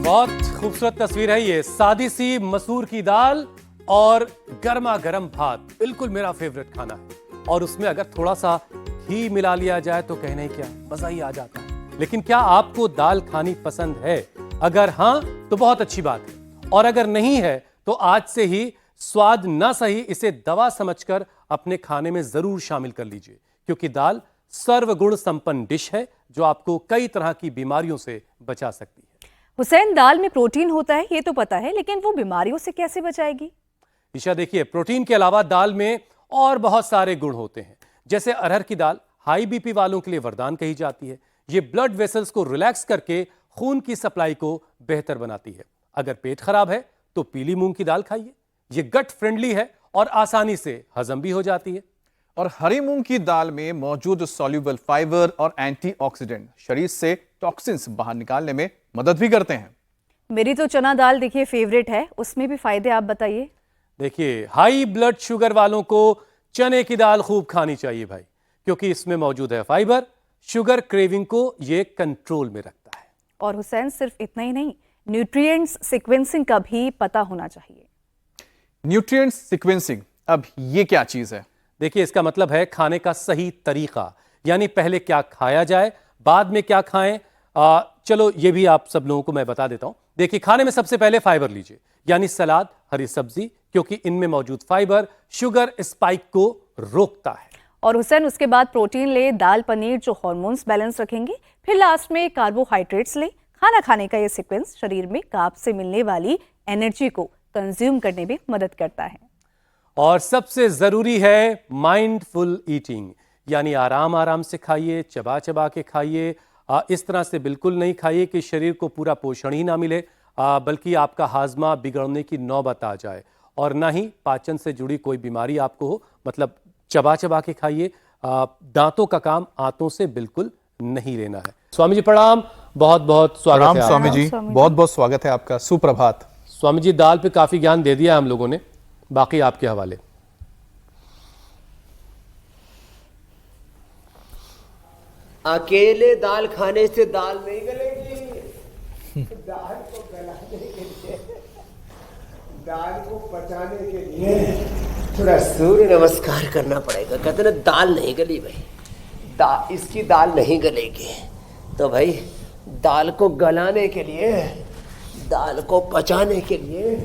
बहुत खूबसूरत तस्वीर है ये, सादी सी मसूर की दाल और गर्मा गर्म भात, बिल्कुल मेरा फेवरेट खाना है। और उसमें अगर थोड़ा सा घी मिला लिया जाए तो कहने क्या, मजा ही आ जाता है। लेकिन क्या आपको दाल खानी पसंद है? अगर हां तो बहुत अच्छी बात है, और अगर नहीं है तो आज से ही स्वाद ना सही इसे दवा समझकर अपने खाने में जरूर शामिल कर लीजिए, क्योंकि दाल सर्वगुण संपन्न डिश है जो आपको कई तरह की बीमारियों से बचा सकती है। हुसैन, दाल में प्रोटीन होता है ये तो पता है, लेकिन वो बीमारियों से कैसे बचाएगी? ईशा देखिए, प्रोटीन के अलावा दाल में और बहुत सारे गुण होते हैं। जैसे अरहर की दाल हाई बीपी वालों के लिए वरदान कही जाती है। ये ब्लड वेसल्स को रिलैक्स करके खून की सप्लाई को बेहतर बनाती है। अगर पेट खराब है तो पीली मूंग की दाल खाइए, ये गट फ्रेंडली है और आसानी से हजम भी हो जाती है। और हरी मूंग की दाल में मौजूद सॉल्युबल फाइबर और एंटीऑक्सीडेंट शरीर से टॉक्सिन्स बाहर निकालने में मदद भी करते हैं। मेरी तो चना दाल देखिए फेवरेट है, उसमें भी फायदे आप बताइए। देखिए, हाई ब्लड शुगर वालों को चने की दाल खूब खानी चाहिए भाई, क्योंकि इसमें मौजूद है फाइबर, शुगर क्रेविंग को ये कंट्रोल में रखता है। और हुसैन, सिर्फ इतना ही नहीं, न्यूट्रिएंट्स सीक्वेंसिंग का भी पता होना चाहिए। न्यूट्रिएंट्स सीक्वेंसिंग, अब ये क्या चीज है? देखिए, इसका मतलब है खाने का सही तरीका, यानी पहले क्या खाया जाए, बाद में क्या खाएं। चलो ये भी आप सब लोगों को मैं बता देता हूं। देखिए, खाने में सबसे पहले फाइबर लीजिए, यानी सलाद, हरी सब्जी, क्योंकि इनमें मौजूद फाइबर शुगर स्पाइक को रोकता है। और हुसैन, उसके बाद प्रोटीन ले, दाल पनीर जो हार्मोन्स बैलेंस रखेंगे। फिर लास्ट में कार्बोहाइड्रेट्स ले। खाना खाने का ये सीक्वेंस शरीर में कार्ब से मिलने वाली एनर्जी को कंज्यूम करने में मदद करता है। और सबसे जरूरी है माइंडफुल ईटिंग, यानी आराम आराम से खाइए, चबा चबा के खाइए। इस तरह से बिल्कुल नहीं खाइए कि शरीर को पूरा पोषण ही ना मिले, बल्कि आपका हाजमा बिगड़ने की नौबत आ जाए, और ना ही पाचन से जुड़ी कोई बीमारी आपको हो। मतलब चबा चबा के खाइए, दांतों का काम आंतों से बिल्कुल नहीं लेना है। स्वामी जी प्रणाम, बहुत बहुत स्वागत है। स्वामी जी, बहुत बहुत स्वागत है आपका। सुप्रभात। स्वामी जी, दाल पे काफी ज्ञान दे दिया हम लोगों ने, बाकी आपके हवाले। अकेले दाल खाने से दाल नहीं गलेगी। दाल को गलाने के लिए, दाल को पचाने के लिए थोड़ा सूर्य नमस्कार करना पड़ेगा। कहते ना, दाल नहीं गली भाई, इसकी दाल नहीं गलेगी। तो भाई दाल को गलाने के लिए, दाल को पचाने के लिए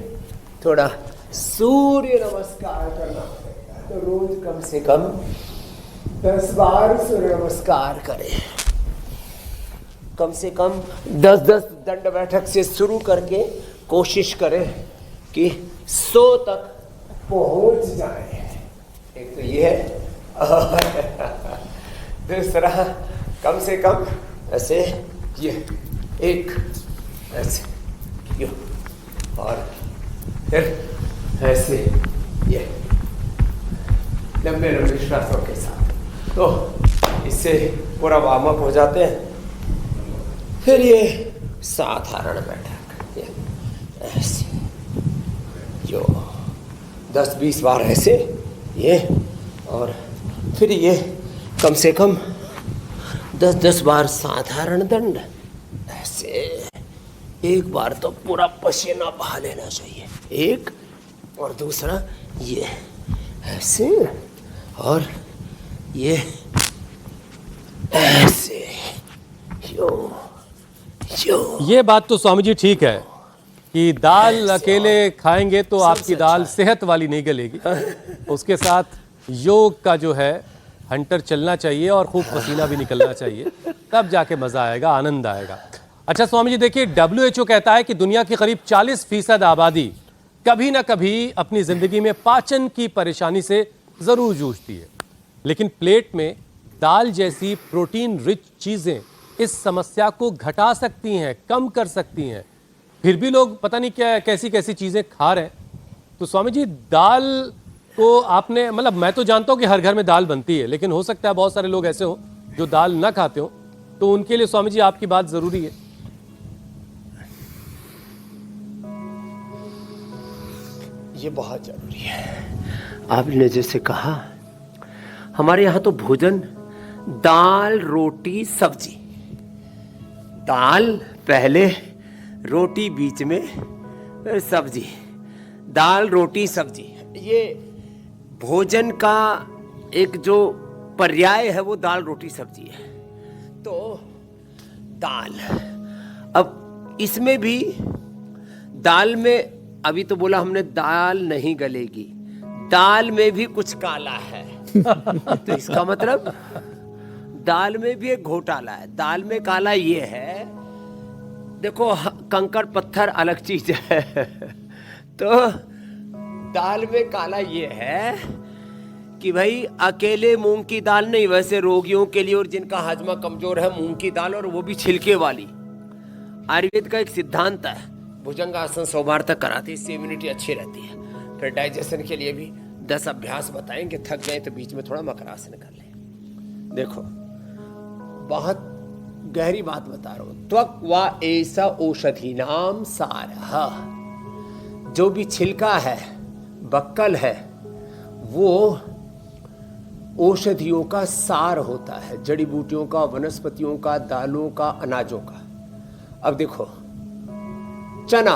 थोड़ा सूर्य नमस्कार करना पड़ेगा। तो रोज कम से कम 10 बार सूर्य नमस्कार करें। कम से कम 10-10 दंड बैठक से शुरू करके कोशिश करें कि 100 तक पहुंच जाए। एक तो ये है। दूसरा, कम से कम ऐसे ये एक ऐसे यो, और फिर ऐसे ये लंबे लंबे श्वासों के साथ, तो इससे पूरा वार्म अप हो जाते हैं। फिर ये साधारण बैठक, ये ऐसे जो 10-20 बार ऐसे ये, और फिर ये कम से कम 10-10 बार साधारण दंड ऐसे। एक बार तो पूरा पसीना बहा लेना चाहिए, एक, और दूसरा ये ऐसे, और ये ऐसे। यो यो। ये बात तो स्वामी जी ठीक है कि दाल अकेले खाएंगे तो आपकी दाल सेहत वाली नहीं गलेगी। उसके साथ योग का जो है हंटर चलना चाहिए और खूब पसीना भी निकलना चाहिए, तब जाके मजा आएगा, आनंद आएगा। अच्छा स्वामी जी, देखिए, WHO कहता है कि दुनिया की करीब 40% आबादी कभी ना कभी अपनी जिंदगी में पाचन की परेशानी से जरूर जूझती है। लेकिन प्लेट में दाल जैसी प्रोटीन रिच चीजें इस समस्या को घटा सकती हैं, कम कर सकती हैं। फिर भी लोग पता नहीं क्या कैसी कैसी चीजें खा रहे हैं। तो स्वामी जी, दाल को आपने, मतलब मैं तो जानता हूं कि हर घर में दाल बनती है, लेकिन हो सकता है बहुत सारे लोग ऐसे हो जो दाल ना खाते हो, तो उनके लिए स्वामी जी आपकी बात जरूरी है। ये बहुत जरूरी है। आपने जैसे कहा, हमारे यहाँ तो भोजन दाल रोटी सब्जी। दाल पहले रोटी बीच में, सब्जी, दाल रोटी सब्जी। ये भोजन का एक जो पर्याय है वो दाल रोटी सब्जी है। तो दाल, अब इसमें भी दाल में, अभी तो बोला हमने दाल नहीं गलेगी, दाल में भी कुछ काला है। तो इसका मतलब दाल में भी एक घोटाला है। दाल में काला ये है, देखो कंकड़ पत्थर अलग चीज है। तो दाल में काला ये है कि भाई अकेले मूंग की दाल नहीं, वैसे रोगियों के लिए और जिनका हाजमा कमजोर है मूंग की दाल, और वो भी छिलके वाली। आयुर्वेद का एक सिद्धांत है, भुजंगासन 100 बार तक कराते, इससे इम्यूनिटी अच्छी रहती है। फिर डाइजेशन के लिए भी 10 अभ्यास बताएंगे, थक जाए तो बीच में थोड़ा मकरासन कर ले। देखो बहुत गहरी बात बता रहा हूं। त्वक व ऐसा औषधि नाम सारः, जो भी छिलका है, बक्कल है, वो औषधियों का सार होता है, जड़ी बूटियों का, वनस्पतियों का, दालों का, अनाजों का। अब देखो चना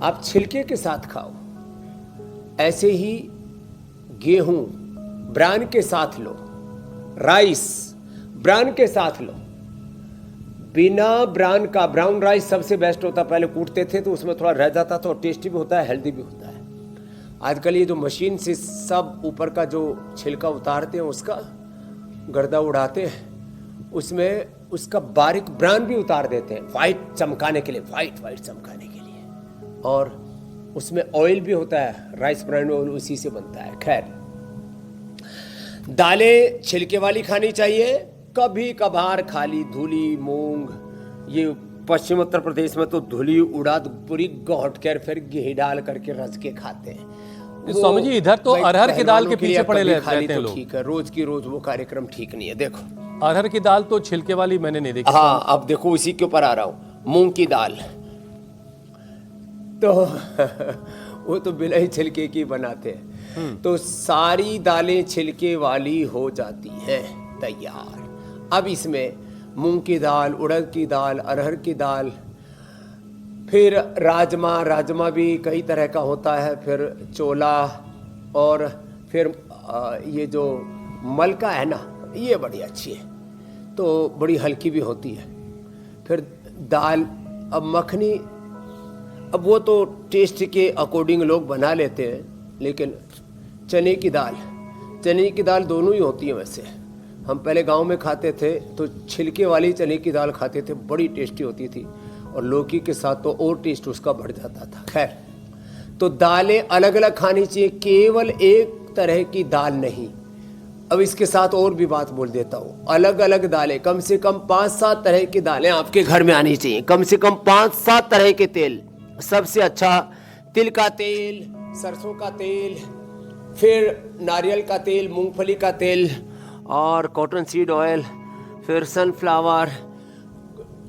आप छिलके के साथ खाओ, ऐसे ही गेहूं ब्रान के साथ लो, राइस ब्रान के साथ लो। बिना ब्रान का ब्राउन राइस सबसे बेस्ट होता, पहले कूटते थे तो उसमें थोड़ा रह जाता था, और टेस्टी भी होता है, हेल्दी भी होता है। आजकल ये जो मशीन से सब ऊपर का जो छिलका उतारते हैं, उसका गर्दा उड़ाते हैं, उसमें उसका बारीक ब्रान भी उतार देते हैं, वाइट चमकाने के लिए, वाइट चमकाने के लिए। और उसमें ऑयल भी होता है, राइस ब्रान ऑयल उसी से बनता है। खैर, दालें छिलके वाली खानी चाहिए, कभी कभार खाली धुली मूंग, ये पश्चिम उत्तर प्रदेश में तो धुली उड़द पूरी गौट कर फिर घी डाल करके रस के खाते हैं। स्वामी जी इधर तो अरहर की दाल के पीछे पड़े रहते हैं लोग। ठीक है, रोज की रोज वो कार्यक्रम ठीक नहीं है। देखो अरहर की दाल तो छिलके वाली मैंने नहीं देखी। हाँ, अब देखो इसी के ऊपर आ रहा हूं, मूंग की दाल तो वो तो बिना ही छिलके की बनाते हैं। तो सारी दालें छिलके वाली हो जाती हैं तैयार। अब इसमें मूंग की दाल, उड़द की दाल, अरहर की दाल, फिर राजमा भी कई तरह का होता है, फिर चोला, और फिर ये जो मलका है ना, ये बड़ी अच्छी है, तो बड़ी हल्की भी होती है। फिर दाल, अब मखनी, अब वो तो टेस्ट के अकॉर्डिंग लोग बना लेते हैं, लेकिन चने की दाल दोनों ही होती है। वैसे हम पहले गांव में खाते थे तो छिलके वाली चने की दाल खाते थे, बड़ी टेस्टी होती थी, और लौकी के साथ तो और टेस्ट उसका बढ़ जाता था। खैर, तो दालें अलग अलग खानी चाहिए, केवल एक तरह की दाल नहीं। अब इसके साथ और भी बात बोल देता हूँ, अलग अलग दालें, कम से कम 5-7 तरह की दालें आपके घर में आनी चाहिए, कम से कम 5-7 तरह के तेल। सबसे अच्छा तिल का तेल, सरसों का तेल, फिर नारियल का तेल, मूंगफली का तेल, और कॉटन सीड ऑयल, फिर सनफ्लावर,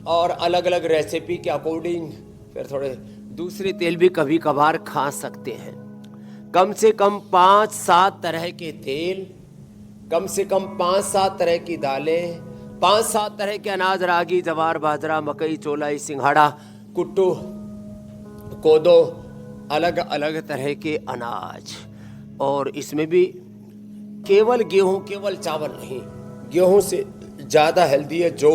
और अलग अलग रेसिपी के अकॉर्डिंग फिर थोड़े दूसरे तेल भी कभी कभार खा सकते हैं। कम से कम 5-7 तरह के तेल, कम से कम 5-7 तरह की दालें, 5-7 तरह के अनाज, रागी, जवार, बाजरा, मकई, चोलाई, सिंघाड़ा, कुट्टू, कोदो, अलग अलग तरह के अनाज। और इसमें भी केवल गेहूं, केवल चावल नहीं, गेहूं से ज्यादा हेल्दी है जौ।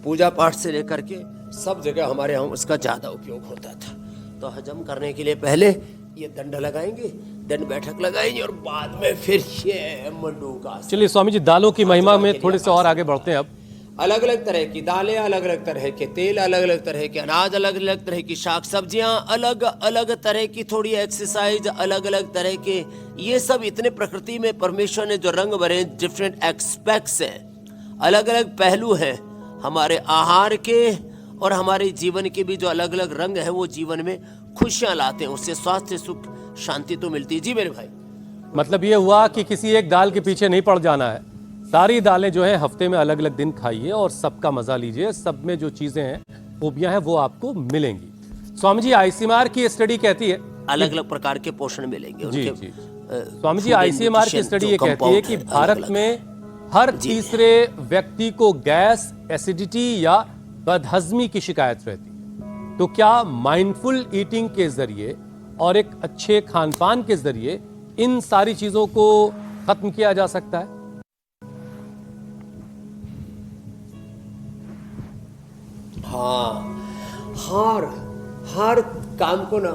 पूजा पाठ से लेकर के सब जगह हमारे यहाँ उसका ज्यादा उपयोग होता था। तो हजम करने के लिए पहले ये दंड लगाएंगे, दंड बैठक लगाएंगे, और बाद में फिर ये मंडूका। चलिए स्वामी जी, दालों की महिमा में थोड़े से और आगे बढ़ते हैं। अब अलग अलग तरह की दालें, अलग अलग तरह के तेल, अलग अलग तरह के अनाज, अलग अलग तरह की शाक सब्जियां, अलग अलग तरह की थोड़ी एक्सरसाइज, अलग अलग तरह के, ये सब इतने प्रकृति में परमेश्वर ने जो रंग भरे, डिफरेंट एस्पेक्ट्स हैं, अलग अलग पहलू हैं हमारे आहार के, और हमारे जीवन के भी जो अलग अलग रंग है, वो जीवन में खुशियां लाते हैं, उससे स्वास्थ्य, सुख, शांति तो मिलती है। जी मेरे भाई, मतलब ये हुआ कि किसी एक दाल के पीछे नहीं पड़ जाना है, सारी दालें जो हैं हफ्ते में अलग अलग दिन खाइए और सबका मजा लीजिए। सब में जो चीजें हैं, खूबियां हैं, वो आपको मिलेंगी। स्वामी जी, आईसीएमआर की स्टडी कहती है अलग अलग प्रकार के पोषण मिलेंगे। जी जी स्वामी जी, आईसीएमआर की स्टडी ये कहती है कि भारत में हर तीसरे व्यक्ति को गैस, एसिडिटी या बदहजमी की शिकायत रहती है, तो क्या माइंडफुल ईटिंग के जरिए और एक अच्छे खान पान के जरिए इन सारी चीजों को खत्म किया जा सकता है? हाँ, हर काम को ना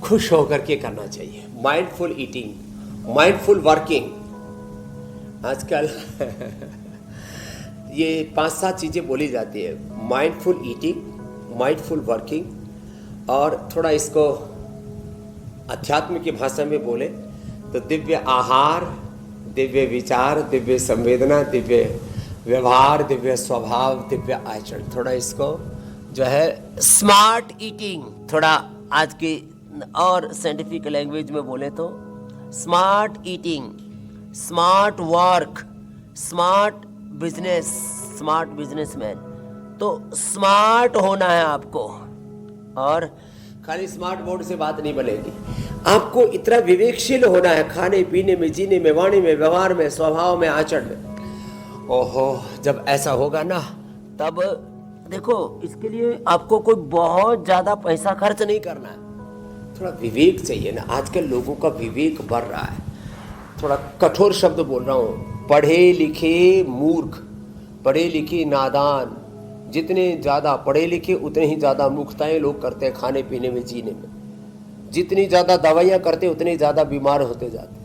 खुश होकर के करना चाहिए। Mindful eating, mindful working. आजकल ये 5-7 चीज़ें बोली जाती है, माइंडफुल ईटिंग, माइंडफुल वर्किंग, और थोड़ा इसको अध्यात्म की भाषा में बोले तो दिव्य आहार, दिव्य विचार, दिव्य संवेदना, दिव्य व्यवहार, दिव्य स्वभाव, दिव्य आचरण। थोड़ा इसको जो है स्मार्ट ईटिंग, थोड़ा आज की और साइंटिफिक लैंग्वेज में बोले तो smart eating, smart work, smart business, smart businessman. तो स्मार्ट होना है आपको, और खाली स्मार्ट बोर्ड से बात नहीं बनेगी। आपको इतना विवेकशील होना है खाने पीने में, जीने में, वाणी में, व्यवहार में, स्वभाव में, आचरण में। ओहो, जब ऐसा होगा ना, तब देखो इसके लिए आपको कोई बहुत ज्यादा पैसा खर्च नहीं करना है। थोड़ा विवेक चाहिए ना, आजकल लोगों का विवेक बढ़ रहा है। थोड़ा कठोर शब्द बोल रहा हूँ, पढ़े लिखे मूर्ख, पढ़े लिखे नादान। जितने ज़्यादा पढ़े लिखे उतने ही ज़्यादा मूर्खताएं लोग करते हैं खाने पीने में, जीने में। जितनी ज़्यादा दवाइयाँ करते उतने ज़्यादा बीमार होते जाते।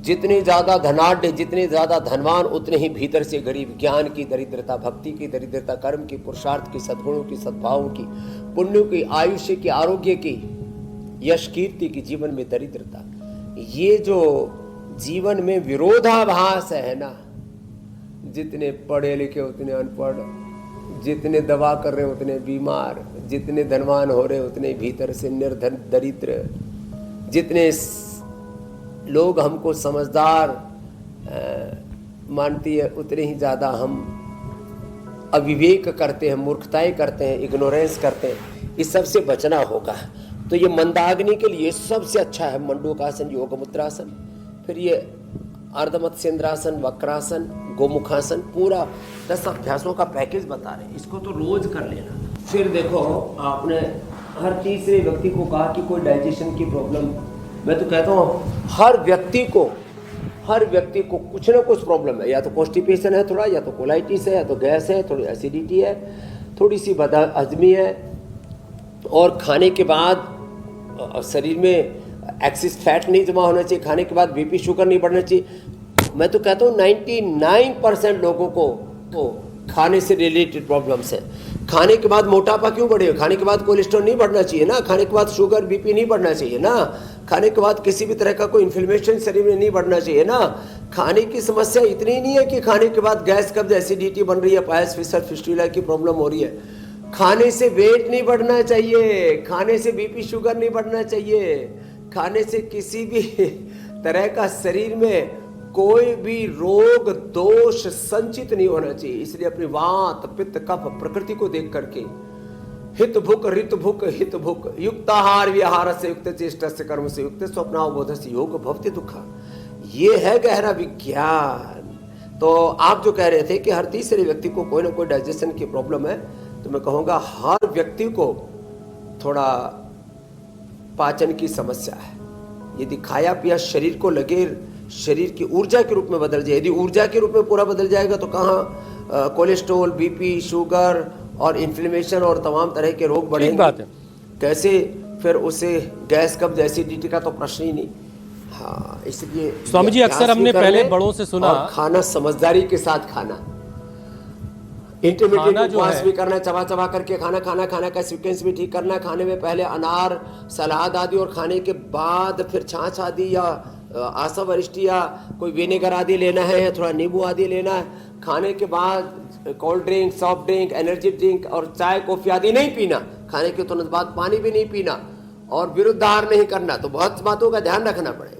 जितने ज़्यादा धनाढ़, जितने ज़्यादा धनवान, उतने ही भीतर से गरीब। ज्ञान की दरिद्रता, भक्ति की दरिद्रता, कर्म की, पुरुषार्थ की, सद्गुणों की, सद्भावों की, पुण्यों की, आयुष्य की, आरोग्य की, यश कीर्ति की, जीवन में दरिद्रता। ये जो जीवन में विरोधाभास है ना, जितने पढ़े लिखे उतने अनपढ़, जितने दवा कर रहे उतने बीमार, जितने धनवान हो रहे उतने भीतर से निर्धन दरिद्र। जितने लोग हमको समझदार मानती है उतने ही ज़्यादा हम अविवेक करते हैं, मूर्खताएं करते हैं, इग्नोरेंस करते हैं। इस सब से बचना होगा। तो ये मंदाग्नि के लिए सबसे अच्छा है मंडूकासन, योग मुद्रासन, फिर ये अर्धमत्स्येंद्रासन, वक्रासन, गोमुखासन। पूरा 10 अभ्यासों का पैकेज बता रहे हैं, इसको तो रोज कर लेना। फिर देखो, आपने हर तीसरे व्यक्ति को कहा कि कोई डाइजेशन की प्रॉब्लम। मैं तो कहता हूँ हर व्यक्ति को कुछ ना कुछ प्रॉब्लम है। या तो कॉन्स्टिपेशन है थोड़ा, या तो कोलाइटिस है, या तो गैस है, थोड़ी एसिडिटी है, थोड़ी सी बदहजमी है, और खाने के बाद शरीर में एक्सिस फैट नहीं जमा होना चाहिए, खाने के बाद बीपी शुगर नहीं बढ़ना चाहिए। मैं तो कहता हूँ 99% लोगों को तो खाने से रिलेटेड प्रॉब्लम्स है। खाने के बाद मोटापा क्यों बढ़ेगा? खाने के बाद कोलेस्ट्रॉल नहीं बढ़ना चाहिए ना, खाने के बाद शुगर बीपी नहीं बढ़ना चाहिए ना, खाने के बाद किसी भी तरह का कोई इन्फ्लेमेशन शरीर में नहीं बढ़ना चाहिए ना। खाने की समस्या इतनी नहीं है कि खाने के बाद गैस, कब्ज, एसिडिटी बन रही है, पायस, फिसर, फिस्टुला की प्रॉब्लम हो रही है। खाने से वेट नहीं बढ़ना चाहिए, खाने से बीपी शुगर नहीं बढ़ना चाहिए, खाने से किसी भी तरह का शरीर में कोई भी रोग दोष संचित नहीं होना चाहिए। इसलिए अपनी वात, पित्त, कफ, प्रकृति को देख करके हित भुक, ऋत भुक, हित भुक, युक्ताहार विहार से युक्त, चेष्टा से कर्म से युक्त, स्वप्नावबोध से योग भवति दुखा। ये है गहरा विज्ञान। तो आप जो कह रहे थे कि हर तीसरे व्यक्ति को कोई ना कोई डाइजेशन की प्रॉब्लम है, तो मैं कहूँगा हर व्यक्ति को थोड़ा पाचन की समस्या है। यदि खाया पिया शरीर को लगे, शरीर की ऊर्जा के रूप में बदल जाए, यदि ऊर्जा के रूप में पूरा बदल जाएगा तो कहाँ कोलेस्ट्रॉल, बीपी, शुगर और इन्फ्लेमेशन और तमाम तरह के रोग बढ़ेंगे। बात है। कैसे फिर उसे गैस, कब्ज, एसिडिटी का तो प्रश्न ही नहीं। हाँ, इसलिए स्वामी जी, अक्सर हमने पहले बड़ों से सुना, और खाना समझदारी के साथ खाना, इंटरमीडिएट उपवास भी करना, चबा चबा करके खाना का सीक्वेंस भी ठीक करना। खाने में पहले अनार, सलाद आदि, और खाने के बाद फिर छाछ आदि या आसा वरिष्ठी या कोई विनेगर आदि लेना है, थोड़ा नींबू आदि लेना है। खाने के बाद cold drink, soft drink, energy drink और चाय, कॉफी आदि नहीं पीना। खाने के तुरंत बाद पानी भी नहीं पीना, और विरुद्ध आहार नहीं करना। तो बहुत बातों का ध्यान रखना पड़ेगा।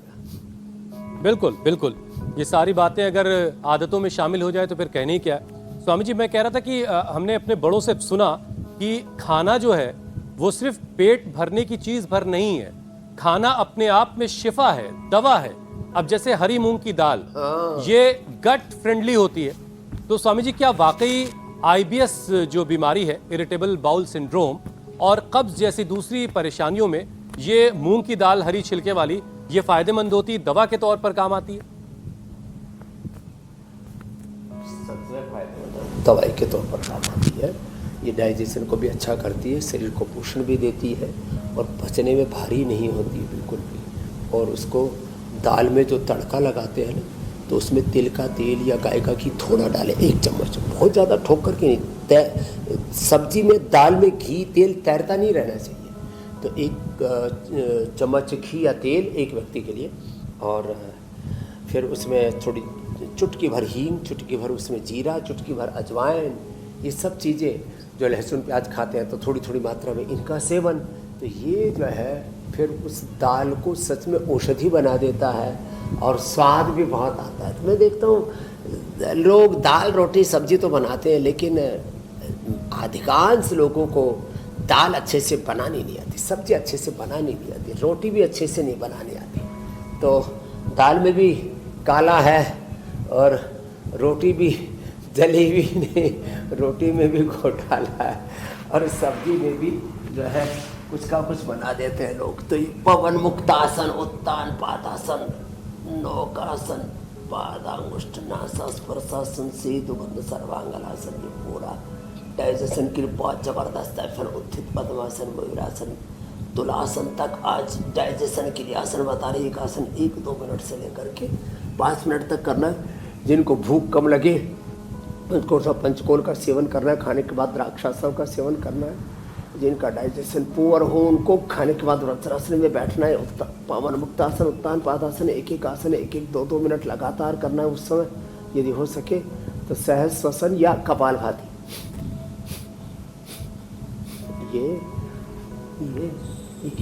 बिल्कुल बिल्कुल, ये सारी बातें अगर आदतों में शामिल हो जाए तो फिर कहने ही क्या है। स्वामी जी, मैं कह रहा था कि हमने अपने बड़ों से सुना कि खाना जो है वो सिर्फ पेट भरने की चीज भर नहीं है, खाना अपने आप में शिफा है, दवा है। अब जैसे हरी मूंग की दाल, ये गट फ्रेंडली होती है, तो स्वामी जी क्या वाकई आईबीएस जो बीमारी है, इरिटेबल बाउल सिंड्रोम, और कब्ज जैसी दूसरी परेशानियों में ये मूंग की दाल हरी छिलके वाली ये फायदेमंद होती, दवा के तौर पर काम आती है। दवाई के तौर पर काम आती है। ये डाइजेशन को भी अच्छा करती है, शरीर को पोषण भी देती है और पचने में भारी नहीं होती बिल्कुल भी। और उसको दाल में जो तड़का लगाते हैं ना, तो उसमें तिल का तेल या गाय का घी थोड़ा डालें, 1 चम्मच, बहुत ज़्यादा ठोक करके नहीं। सब्जी में, दाल में घी तेल तैरता नहीं रहना चाहिए। तो 1 चम्मच घी या तेल एक व्यक्ति के लिए, और फिर उसमें थोड़ी चुटकी भर हींग, चुटकी भर उसमें जीरा, चुटकी भर अजवाइन, ये सब चीज़ें जो लहसुन प्याज खाते हैं तो थोड़ी थोड़ी मात्रा में इनका सेवन, तो ये जो है फिर उस दाल को सच में औषधि बना देता है और स्वाद भी बहुत आता है। तो मैं देखता हूँ लोग दाल रोटी सब्जी तो बनाते हैं, लेकिन अधिकांश लोगों को दाल अच्छे से बनानी नहीं आती, सब्जी अच्छे से बनानी नहीं आती, रोटी भी अच्छे से नहीं बनानी आती। तो दाल में भी काला है और रोटी भी जली भी नहीं, रोटी में भी घोटाला है और सब्जी में भी जो है कुछ का कुछ बना देते हैं लोग। तो ये पवन मुक्तासन, उत्तान पादासन, नौकासन, पादांगुष्ठनासन, स्पर्शासन, सेतुबंध, सर्वांगलासन, ये पूरा डाइजेशन के लिए बहुत ज़बरदस्त है। फिर उत्थित पद्मासन, मयूरासन, तुलासन तक आज डाइजेशन के लिए आसन बता रहे। एक आसन 1-2 मिनट से लेकर के 5 मिनट तक करना है। जिनको भूख कम लगे उनको सब पंचकोल का सेवन करना है, खाने के बाद द्राक्षासन का सेवन करना है। जिनका डाइजेशन पुअर हो उनको खाने के बाद वज्रासन में बैठना है। पवन मुक्तासन, उत्तान पादासन, एक आसन 1-2 मिनट लगातार करना है। उस समय यदि हो सके तो सहज श्वसन या कपालभाति, ये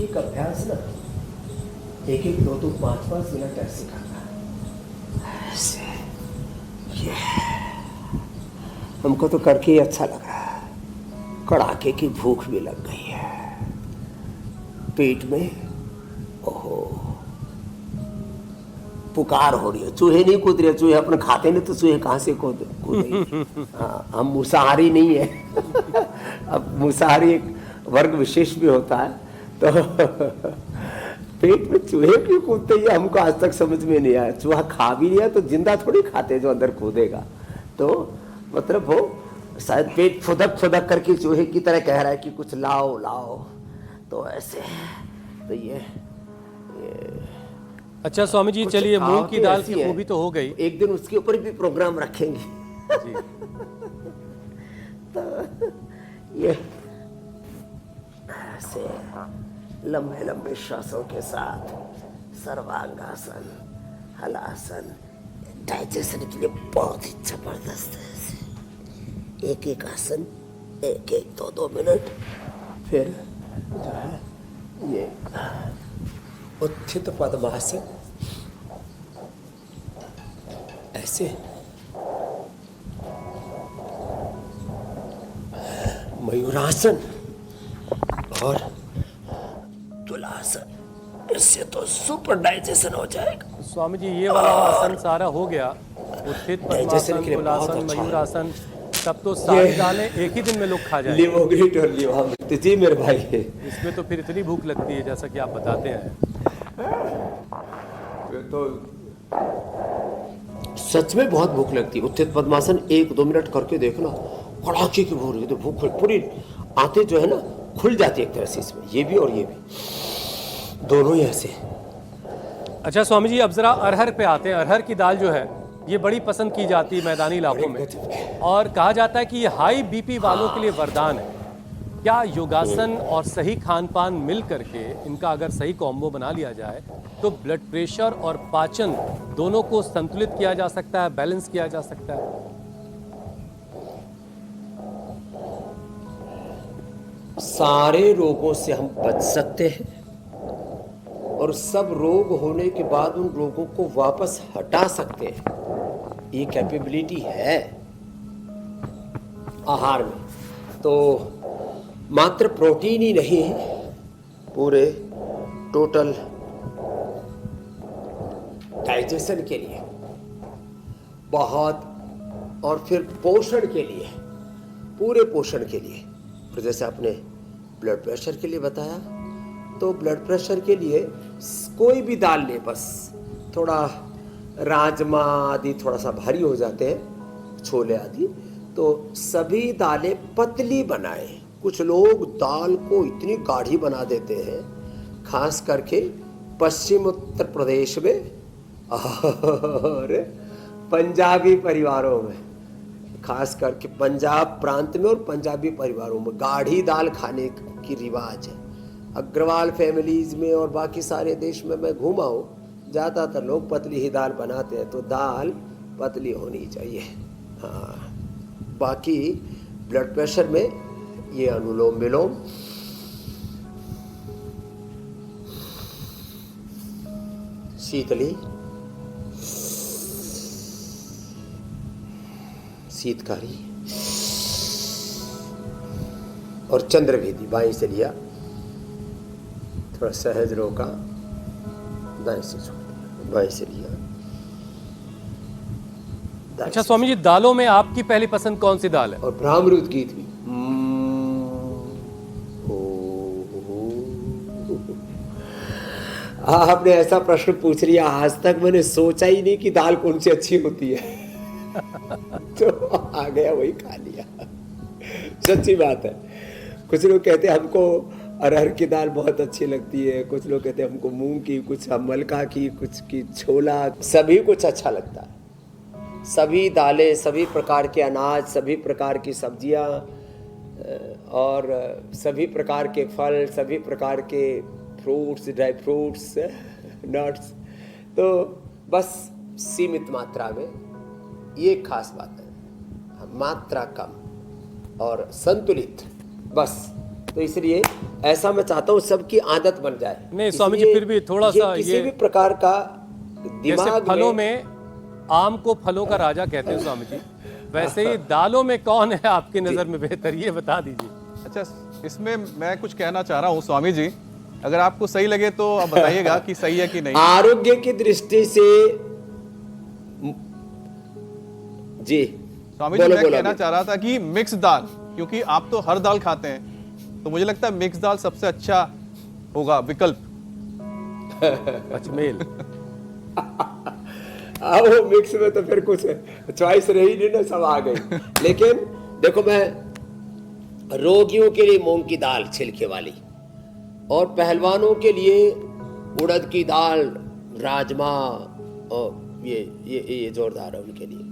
एक अभ्यास ना 1-2 5-5 मिनट ऐसे करना है। ऐसे ये हमको तो करके ही अच्छा लग रहा है। कड़ाके की भूख भी लग गई है पेट में। ओहो, पुकार हो रही है। चूहे नहीं कूद रहे, चूहे अपने खाते नहीं तो चूहे कहाँ से कूदेंगे। हाँ, हम मुसाहारी नहीं है। अब मुसाहारी एक वर्ग विशेष भी होता है, तो पेट में चूहे क्यों कूदते हैं हमको आज तक समझ में नहीं आया। चूहा खा भी लिया तो जिंदा थोड़ी खाते जो अंदर कूदेगा। तो मतलब वो शायद पेट फुदक फुदक करके चूहे की तरह कह रहा है कि कुछ लाओ लाओ, तो ऐसे। तो ये अच्छा स्वामी जी, चलिए मूंग की दाल की खूबी तो हो गई, एक दिन उसके ऊपर भी प्रोग्राम रखेंगे। जी। तो ये ऐसे लंबे लंबे श्वासों के साथ सर्वांगासन, हलासन डाइजेशन के लिए बहुत ही जबरदस्त है। एक आसन 1-2 मिनट, फिर जो है ये उत्थित पद्मासन, ऐसे मयूरासन और तुलासन। इससे तो सुपर डाइजेशन हो जाएगा। स्वामी जी, ये वाला आसन सारा हो गया, उत्थित पद्मासन, तुलासन, मयूरासन, तब तो सारी दालें एक ही दिन में लोग खा जाएंगे। लिवोग्रिट और लिवामृत, जी मेरे भाई। इसमें तो फिर इतनी भूख लगती है जैसा कि आप बताते हैं। तो सच में बहुत भूख लगती है। उत्थित पद्मासन 1-2 मिनट करके देखना, कड़ाके की भूख तो भूख पूरी आते जो है ना खुल जाती है एक तरह से। इसमें ये भी और ये भी दोनों ही ऐसे। अच्छा स्वामी जी, अब जरा अरहर पे आते हैं। अरहर की दाल जो है ये बड़ी पसंद की जाती है मैदानी इलाकों में, और कहा जाता है कि ये हाई बीपी वालों के लिए वरदान है। क्या योगासन और सही खान पान मिल करके इनका अगर सही कॉम्बो बना लिया जाए तो ब्लड प्रेशर और पाचन दोनों को संतुलित किया जा सकता है, बैलेंस किया जा सकता है? सारे रोगों से हम बच सकते हैं और सब रोग होने के बाद उन रोगों को वापस हटा सकते हैं। ये कैपेबिलिटी है आहार में। तो मात्र प्रोटीन ही नहीं, पूरे टोटल डाइजेशन के लिए बहुत, और फिर पोषण के लिए पूरे पोषण के लिए। और जैसे आपने ब्लड प्रेशर के लिए बताया, तो ब्लड प्रेशर के लिए कोई भी दाल ले, बस थोड़ा राजमा आदि थोड़ा सा भारी हो जाते हैं, छोले आदि, तो सभी दालें पतली बनाएं। कुछ लोग दाल को इतनी गाढ़ी बना देते हैं, खास करके पश्चिम उत्तर प्रदेश में और पंजाबी परिवारों में, खास करके पंजाब प्रांत में और पंजाबी परिवारों में गाढ़ी दाल खाने की रिवाज है। अग्रवाल फैमिलीज में और बाकी सारे देश में मैं घूमा हूँ, ज़्यादातर लोग पतली ही दाल बनाते हैं, तो दाल पतली होनी चाहिए। हाँ, बाकी ब्लड प्रेशर में ये अनुलोम विलोम, शीतली, शीतकारी और चंद्रभेदी, बाएं से लिया, थोड़ा सहज रोका, दाएं से छोड़ दिया, बाएं से लिया। अच्छा स्वामी जी, दालों में आपकी पहली पसंद कौन सी दाल है? और ब्राह्मरुद गीत भी। आपने ऐसा प्रश्न पूछ लिया, आज तक मैंने सोचा ही नहीं कि दाल कौन सी अच्छी होती है। तो आ गया, वही खा लिया। सच्ची बात है। कुछ लोग कहते हैं हमको अरहर की दाल बहुत अच्छी लगती है, कुछ लोग कहते हैं हमको मूंग की, कुछ मलका की, कुछ की छोला, सभी कुछ अच्छा लगता है। सभी दालें, सभी प्रकार के अनाज, सभी प्रकार की सब्जियां और सभी प्रकार के फल, सभी प्रकार के फ्रूट्स, ड्राई फ्रूट्स, नट्स, तो बस सीमित मात्रा में, ये खास बात है। मात्रा कम और संतुलित, बस। तो इसलिए ऐसा मैं चाहता हूँ सबकी आदत बन जाए। नहीं स्वामी जी, फिर भी थोड़ा सा किसी भी प्रकार का दिमाग फलों में आम को फलों का राजा कहते हैं स्वामी जी, वैसे ही दालों में कौन है आपकी नजर में बेहतर, ये बता दीजिए। अच्छा, इसमें मैं कुछ कहना चाह रहा हूँ स्वामी जी, अगर आपको सही लगे तो आप बताइएगा कि सही है कि नहीं। आरोग्य की दृष्टि से जी स्वामी जी, मैं कहना चाह रहा था कि मिक्स दाल, क्योंकि आप तो हर दाल खाते हैं, तो मुझे लगता है मिक्स दाल सबसे अच्छा होगा विकल्प। अजमेल। अब वो मिक्स में तो फिर कुछ चॉइस रही नहीं ना, सब आ गई। लेकिन देखो, मैं रोगियों के लिए मूंग की दाल छिलके वाली, और पहलवानों के लिए उड़द की दाल, राजमा, और ये जोरदार है उनके लिए।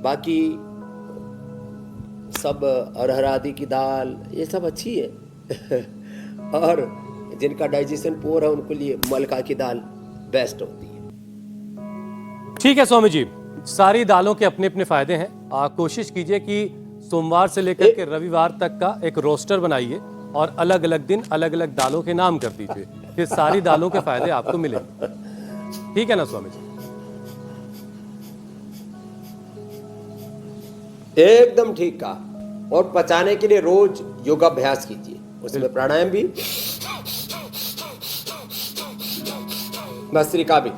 बाकी सब अरहर आदि की दाल, ये सब अच्छी है। और जिनका डाइजेशन पुअर है उनके लिए मलका की दाल बेस्ट होती है। ठीक है स्वामी जी, सारी दालों के अपने अपने फायदे हैं। आप कोशिश कीजिए कि सोमवार से लेकर के रविवार तक का एक रोस्टर बनाइए और अलग अलग दिन अलग अलग दालों के नाम कर दीजिए, फिर सारी दालों के फायदे आपको मिलेंगे। ठीक है ना स्वामी जी? एकदम ठीक कहा। और पचाने के लिए रोज योगाभ्यास कीजिए, उसमें प्राणायाम भी, भस्त्रिका भी,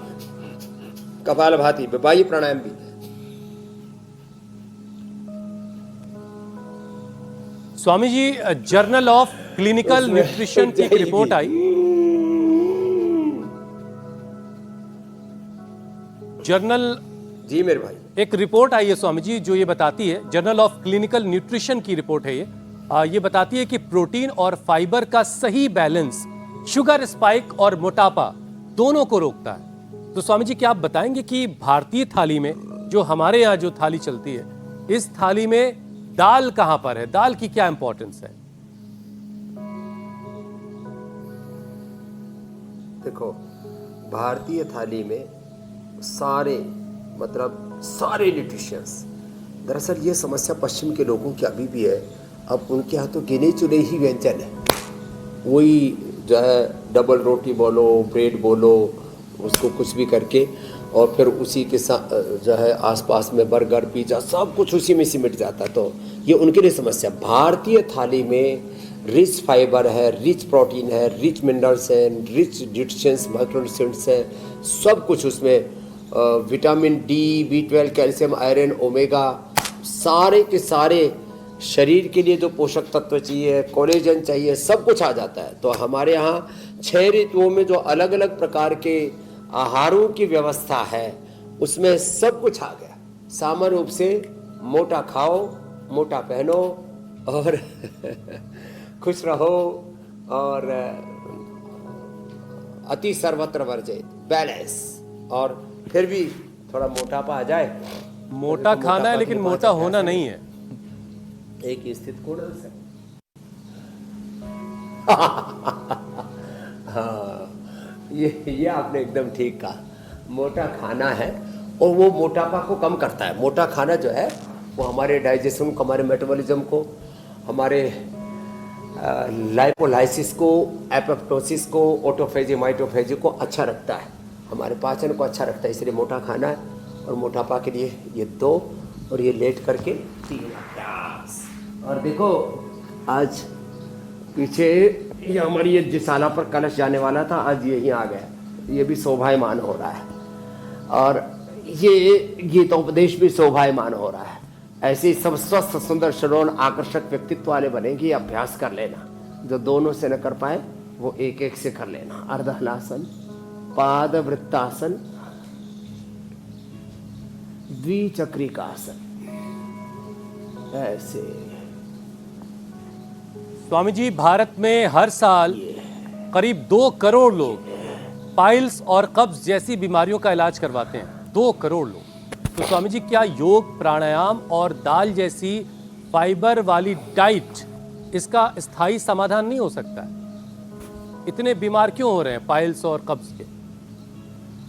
कपालभाति, वायु प्राणायाम भी। Swami ji, journal of clinical nutrition की एक रिपोर्ट आई, जर्नल, जी मेरे भाई, एक रिपोर्ट आई है स्वामी जी जो ये बताती है, जर्नल ऑफ क्लिनिकल न्यूट्रिशन की रिपोर्ट है ये बताती है कि प्रोटीन और फाइबर का सही बैलेंस शुगर स्पाइक और मोटापा दोनों को रोकता है। तो स्वामी जी, क्या आप बताएंगे कि भारतीय थाली में, जो हमारे यहाँ जो थाली चलती है, इस थाली में दाल कहां पर है, दाल की क्या इंपॉर्टेंस है? देखो, भारतीय थाली में सारे सारे न्यूट्रिशंस, दरअसल ये समस्या पश्चिम के लोगों की अभी भी है। अब उनके यहाँ तो गिने चुने ही व्यंजन है, वही जो है डबल रोटी बोलो, ब्रेड बोलो, उसको कुछ भी करके, और फिर उसी के साथ जो है आसपास में बर्गर, पिज्ज़ा, सब कुछ उसी में सिमट जाता। तो ये उनके लिए समस्या। भारतीय थाली में रिच फाइबर है, रिच प्रोटीन है, रिच मिनरल्स हैं, रिच न्यूट्रिशंस, माइक्रोन्यूट्रिएंट्स हैं, सब कुछ उसमें, vitamin D, B12, calcium, iron, omega, सारे के सारे शरीर के लिए जो पोषक तत्व चाहिए, कोलेजन चाहिए, सब कुछ आ जाता है। तो हमारे यहाँ 6 ऋतुओं में जो अलग अलग प्रकार के आहारों की व्यवस्था है उसमें सब कुछ आ गया। सामान्य रूप से मोटा खाओ, मोटा पहनो और खुश रहो और अति सर्वत्र वर्जित, बैलेंस। और फिर भी थोड़ा मोटापा आ जाए, मोटा खाना है लेकिन मोटा होना नहीं है। एक स्थित कोण से हाँ, ये आपने एकदम ठीक कहा। मोटा खाना है और वो मोटापा को कम करता है। मोटा खाना जो है वो हमारे डाइजेशन को, हमारे मेटाबॉलिज्म को, हमारे लाइपोलाइसिस को, एपोप्टोसिस को, ऑटोफेजी माइटोफेजी को अच्छा रखता है, हमारे पाचन को अच्छा रखता है। इसलिए मोटा खाना है। और मोटापा के लिए ये 2 और ये लेट करके 3 अभ्यास। और देखो आज पीछे ये हमारी ये जिसाला पर कलश जाने वाला था, आज यही आ गया। ये भी शोभायमान हो रहा है और ये गीतोपदेश भी शोभायमान हो रहा है। ऐसे ही सब स्वस्थ, सुंदर, श्रवण, आकर्षक व्यक्तित्व वाले बनेंगे। अभ्यास कर लेना। जो दोनों से न कर पाए वो एक एक से कर लेना। अर्धहलासन, पाद वृत्तासन, द्विचक्रिकासन, ऐसे। स्वामी जी, भारत में हर साल करीब 2 करोड़ लोग पाइल्स और कब्ज जैसी बीमारियों का इलाज करवाते हैं। 2 करोड़ लोग। तो स्वामी जी, क्या योग, प्राणायाम और दाल जैसी फाइबर वाली डाइट इसका स्थायी समाधान नहीं हो सकता है? इतने बीमार क्यों हो रहे हैं पाइल्स और कब्ज के?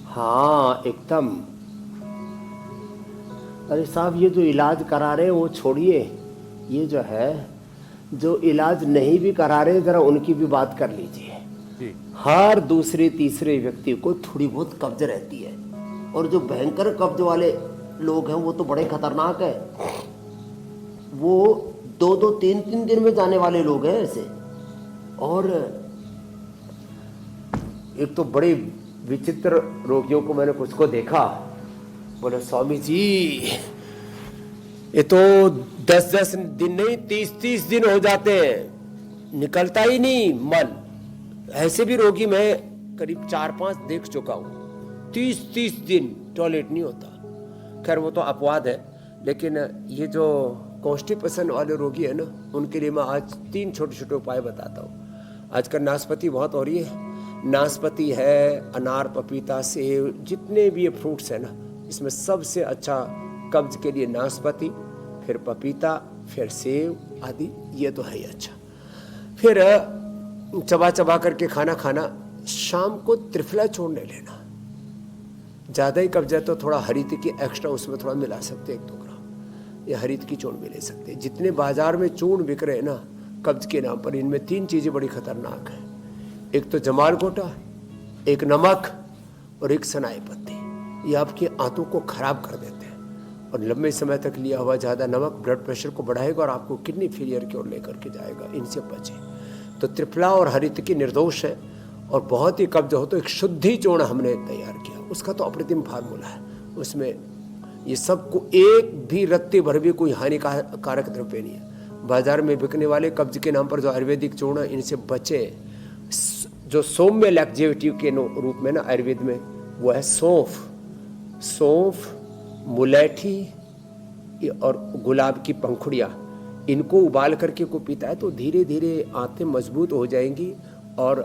हाँ एकदम। अरे साहब, ये जो इलाज करा रहे हैं वो छोड़िए। ये जो है, जो इलाज नहीं भी करा रहे, जरा उनकी भी बात कर लीजिए। हर दूसरे तीसरे व्यक्ति को थोड़ी बहुत कब्ज रहती है। और जो भयंकर कब्ज वाले लोग हैं वो तो बड़े खतरनाक है। वो 2-2, 3-3 दिन में जाने वाले लोग हैं ऐसे। और एक तो बड़े विचित्र रोगियों को मैंने कुछ को देखा, बोले स्वामी जी ये तो 10-10 दिन नहीं 30-30 दिन हो जाते हैं, निकलता ही नहीं मल। ऐसे भी रोगी मैं करीब 4-5 देख चुका हूँ। 30-30 दिन टॉयलेट नहीं होता। खैर वो तो अपवाद है, लेकिन ये जो कॉन्स्टिपेशन वाले रोगी है ना, उनके लिए मैं आज 3 छोटे-छोटे उपाय बताता हूँ। आजकल नाशपाती बहुत हो रही है। नाशपाती है, अनार, पपीता, सेब, जितने भी ये फ्रूट्स है ना, इसमें सबसे अच्छा कब्ज के लिए नाशपाती, फिर पपीता, फिर सेब आदि, ये तो है ही अच्छा। फिर चबा चबा करके खाना खाना। शाम को त्रिफला चूर्ण ले लेना। ज़्यादा ही कब्ज है तो थोड़ा हरित की एक्स्ट्रा उसमें थोड़ा मिला सकते हैं, 1-2 ग्राम। या हरित की चूर्ण भी ले सकते हैं। जितने बाजार में चूर्ण बिक रहे हैं ना कब्ज के नाम पर, इनमें 3 चीज़ें बड़ी खतरनाक हैं। एक तो जमाल गोटा, एक नमक और एक सनाई पत्ती। ये आपकी आंतों को खराब कर देते हैं और लंबे समय तक लिया हुआ ज़्यादा नमक ब्लड प्रेशर को बढ़ाएगा और आपको किडनी फेलियर की ओर लेकर के जाएगा। इनसे बचें। तो त्रिफला और हरित की निर्दोष है। और बहुत ही कब्ज हो तो एक शुद्धि चूर्ण हमने तैयार किया, उसका तो अप्रतिम फार्मूला है। उसमें ये सबको एक भी रत्ती भर भी कोई हानिकारक द्रव्य नहीं है। बाजार में बिकने वाले कब्ज के नाम पर जो आयुर्वेदिक चूर्ण, इनसे बचे। जो सौम्य लैक्जेटिव के रूप में ना आयुर्वेद में, वो है सौंफ। सौंफ, मुलैठी और गुलाब की पंखुड़ियाँ, इनको उबाल करके को पीता है तो धीरे धीरे आंतें मजबूत हो जाएंगी और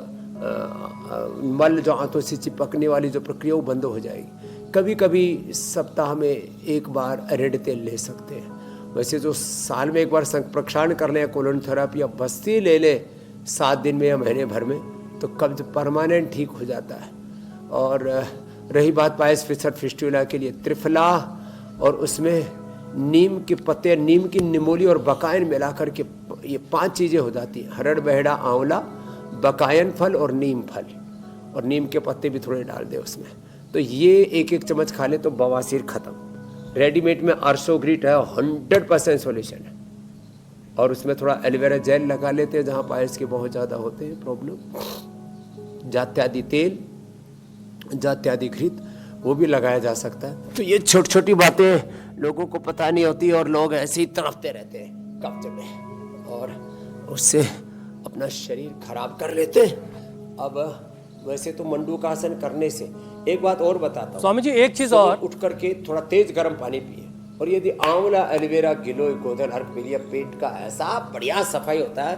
मल जो आंतों से चिपकने वाली जो प्रक्रिया वो बंद हो जाएगी। कभी कभी सप्ताह में 1 बार अरेड तेल ले सकते हैं। वैसे जो साल में 1 बार संप्रक्षालन कर लें, कोलोन थेरापी या बस्ती ले लें 7 दिन में या महीने भर में, तो कब्ज परमानेंट ठीक हो जाता है। और रही बात पायस फिसर फिस्टुला के लिए, त्रिफला और उसमें नीम के पत्ते, नीम की निमोली और बकायन मिला करके ये 5 चीज़ें हो जाती हैं। हरड़, बहेड़ा, आंवला, बकायन फल और नीम फल, और नीम के पत्ते भी थोड़े डाल दे उसमें। तो ये 1-1 चम्मच खा ले तो बवासीर खत्म। रेडीमेड में आर्सोग्रीट है, 100% सॉल्यूशन है। और उसमें थोड़ा एलोवेरा जेल लगा लेते हैं जहाँ पायल्स के बहुत ज़्यादा होते हैं प्रॉब्लम। जात्यादि तेल, जात्यादि घृत, वो भी लगाया जा सकता है। तो ये छोटी छोटी बातें लोगों को पता नहीं होती और लोग ऐसे ही तड़पते रहते हैं। कब्ज में और उससे अपना शरीर खराब कर लेते। अब वैसे तो मंडूकासन करने से एक बात और बताता हूँ स्वामी जी, एक चीज और, उठ करके थोड़ा तेज गर्म पानी पिए और यदि आंवला एलोवेरा गिलोय गोधन अर्क पिलिया पेट का ऐसा बढ़िया सफाई होता है,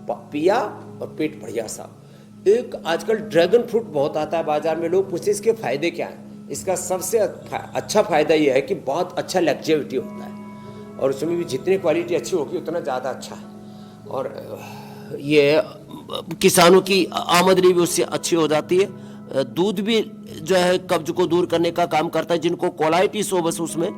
पिया और पेट बढ़िया साफ। एक आजकल ड्रैगन फ्रूट बहुत आता है बाजार में, लोग पूछते इसके फायदे क्या हैं। इसका सबसे अच्छा फायदा यह है कि बहुत अच्छा लैक्जेविटी होता है और उसमें भी जितनी क्वालिटी अच्छी होगी उतना ज़्यादा अच्छा है। और ये किसानों की आमदनी भी उससे अच्छी हो जाती है। दूध भी जो है कब्ज को दूर करने का काम करता है। जिनको कोलाइटिस हो बस उसमें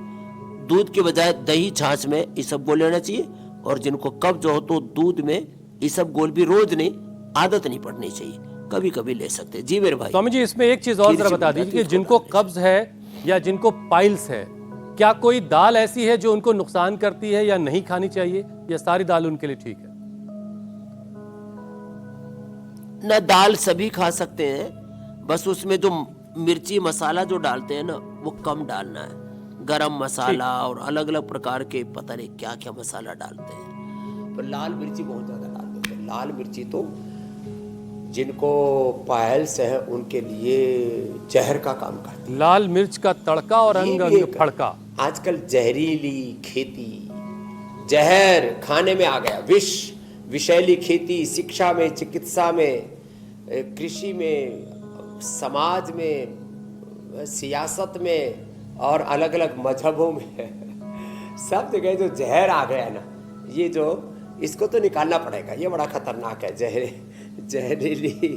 दूध के बजाय दही छाछ में इसबगोल लेना चाहिए और जिनको कब्ज हो तो दूध में इसबगोल भी रोज नहीं, आदत नहीं पड़नी चाहिए, कभी कभी ले सकते हैं। जी मेरे भाई। स्वामी जी, इसमें एक चीज और जरा बता दीजिए कि जिनको कब्ज है या जिनको पाइल्स है, क्या कोई दाल ऐसी है जो उनको नुकसान करती है या नहीं खानी चाहिए, या सारी दाल उनके लिए ठीक है? ना, दाल सभी खा सकते हैं, बस उसमें जो मिर्ची मसाला जो डालते हैं ना वो कम डालना है। गरम मसाला और अलग अलग प्रकार के पता नहीं क्या क्या मसाला डालते हैं, पर लाल मिर्ची बहुत ज्यादा डाल देते हैं। लाल मिर्ची तो जिनको पायल्स है उनके लिए जहर का काम करती है। लाल मिर्च का तड़का और अंग अंग फड़का। आजकल जहरीली खेती, जहर खाने में आ गया, विष, विषैली खेती शिक्षा में, चिकित्सा में, कृषि में, समाज में, सियासत में और अलग अलग मजहबों में सब जगह जो जहर आ गया है ना, ये जो इसको तो निकालना पड़ेगा। ये बड़ा खतरनाक है, जहरीली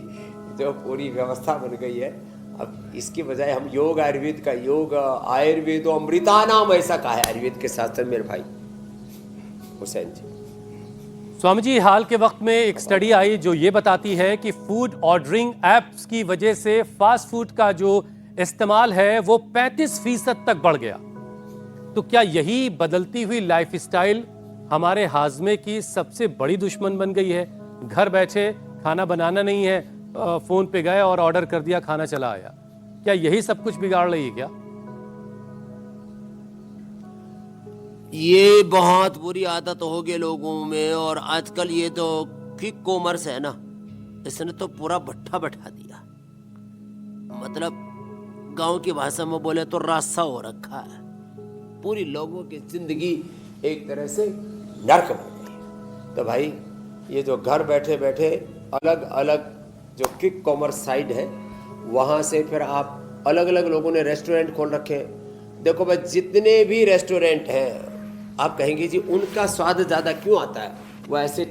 जो पूरी व्यवस्था बन गई है। अब इसकी बजाय हम योग आयुर्वेद का, योग आयुर्वेदो अमृता नाम ऐसा कहा है आयुर्वेद के शास्त्र में मेरे भाई हुसैन जी। स्वामी जी, हाल के वक्त में एक स्टडी आई जो ये बताती है कि फूड ऑर्डरिंग एप्स की वजह से फास्ट फूड का जो इस्तेमाल है वो 35% तक बढ़ गया। तो क्या यही बदलती हुई लाइफस्टाइल हमारे हाजमे की सबसे बड़ी दुश्मन बन गई है? घर बैठे खाना बनाना नहीं है, फोन पे गए और ऑर्डर कर दिया, खाना चला आया। क्या यही सब कुछ बिगाड़ रही है क्या? ये बहुत बुरी आदत हो गई लोगों में। और आजकल ये जो क्विक कॉमर्स है ना, इसने तो पूरा भट्ठा बैठा दिया। मतलब गांव की भाषा में बोले तो रास्ता हो रखा है। पूरी लोगों की जिंदगी एक तरह से नर्क बन गई। तो भाई ये जो घर बैठे बैठे अलग अलग जो क्विक कॉमर्स साइट है, वहाँ से फिर आप अलग अलग लोगों ने रेस्टोरेंट खोल रखे हैं। देखो भाई, जितने भी रेस्टोरेंट हैं आप कहेंगे जी उनका स्वाद ज़्यादा क्यों आता है? वो ऐसे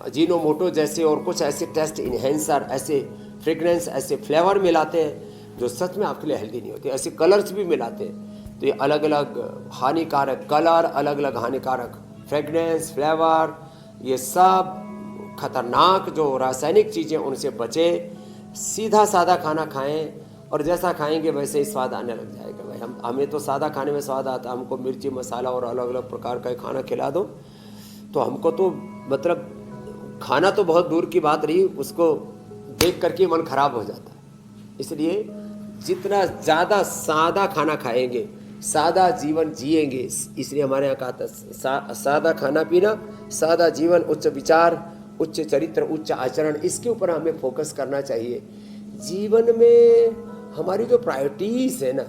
अजीनोमोटो जैसे और कुछ ऐसे टेस्ट इन्हेंसर, ऐसे फ्रेगरेंस, ऐसे फ्लेवर मिलाते हैं जो सच में आपके लिए हेल्दी नहीं होते। ऐसे कलर्स भी मिलाते हैं, तो ये अलग अलग हानिकारक कलर, अलग अलग हानिकारक फ्रेगरेंस, फ्लेवर, ये सब खतरनाक जो रासायनिक चीज़ें, उनसे बचे। सीधा सादा खाना खाएं और जैसा खाएंगे वैसे ही स्वाद आने लग जाएगा। भाई हमें तो सादा खाने में स्वाद आता है। हमको मिर्ची मसाला और अलग अलग प्रकार का खाना खिला दो तो हमको तो मतलब खाना तो बहुत दूर की बात रही, उसको देख करके मन खराब हो जाता है। इसलिए जितना ज़्यादा सादा खाना खाएंगे, सादा जीवन जिएंगे। इसलिए हमारे यहाँ कहा था सादा खाना पीना, सादा जीवन, उच्च विचार, उच्च चरित्र, उच्च आचरण, इसके ऊपर हमें फोकस करना चाहिए। जीवन में हमारी जो प्रायोरिटीज़ है ना,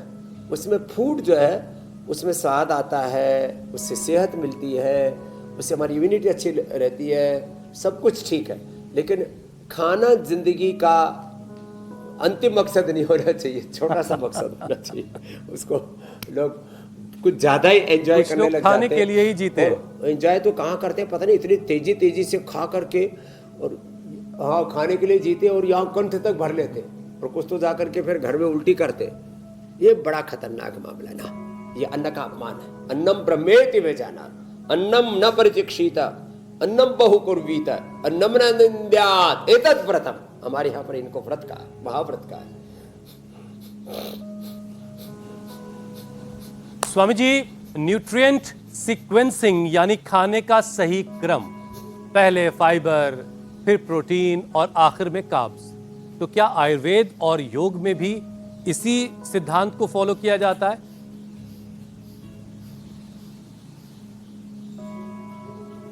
उसमें फूड जो है उसमें स्वाद आता है, उससे सेहत मिलती है, उससे हमारी इम्यूनिटी अच्छी रहती है, सब कुछ ठीक है। लेकिन खाना जिंदगी का अंतिम मकसद नहीं होना चाहिए, छोटा सा मकसद होना चाहिए। उसको लोग कुछ ज़्यादा ही एंजॉय करने लग जाते हैं। खाने के लिए ही जीते हैं। एंजॉय तो कहाँ करते हैं पता नहीं, इतनी तेजी से खा करके, और हाँ खाने के लिए जीते और यहाँ कंठ तक भर लेते और कुछ तो जा करके फिर घर में उल्टी करते। ये बड़ा खतरनाक मामला है ना, ये अन्न का अपमान है। अन्नम ब्रह्मेति वे जाना, अन्नम न परिचिक्षित, अन्नम बहु कुर्वीत, अन्नम न निंद्यात्, एतत् व्रतम। हमारे यहाँ पर इनको व्रत का, महाव्रत का है। स्वामी जी, न्यूट्रिएंट सीक्वेंसिंग यानी खाने का सही क्रम, पहले फाइबर, फिर प्रोटीन और आखिर में कार्ब्स, तो क्या आयुर्वेद और योग में भी इसी सिद्धांत को फॉलो किया जाता है?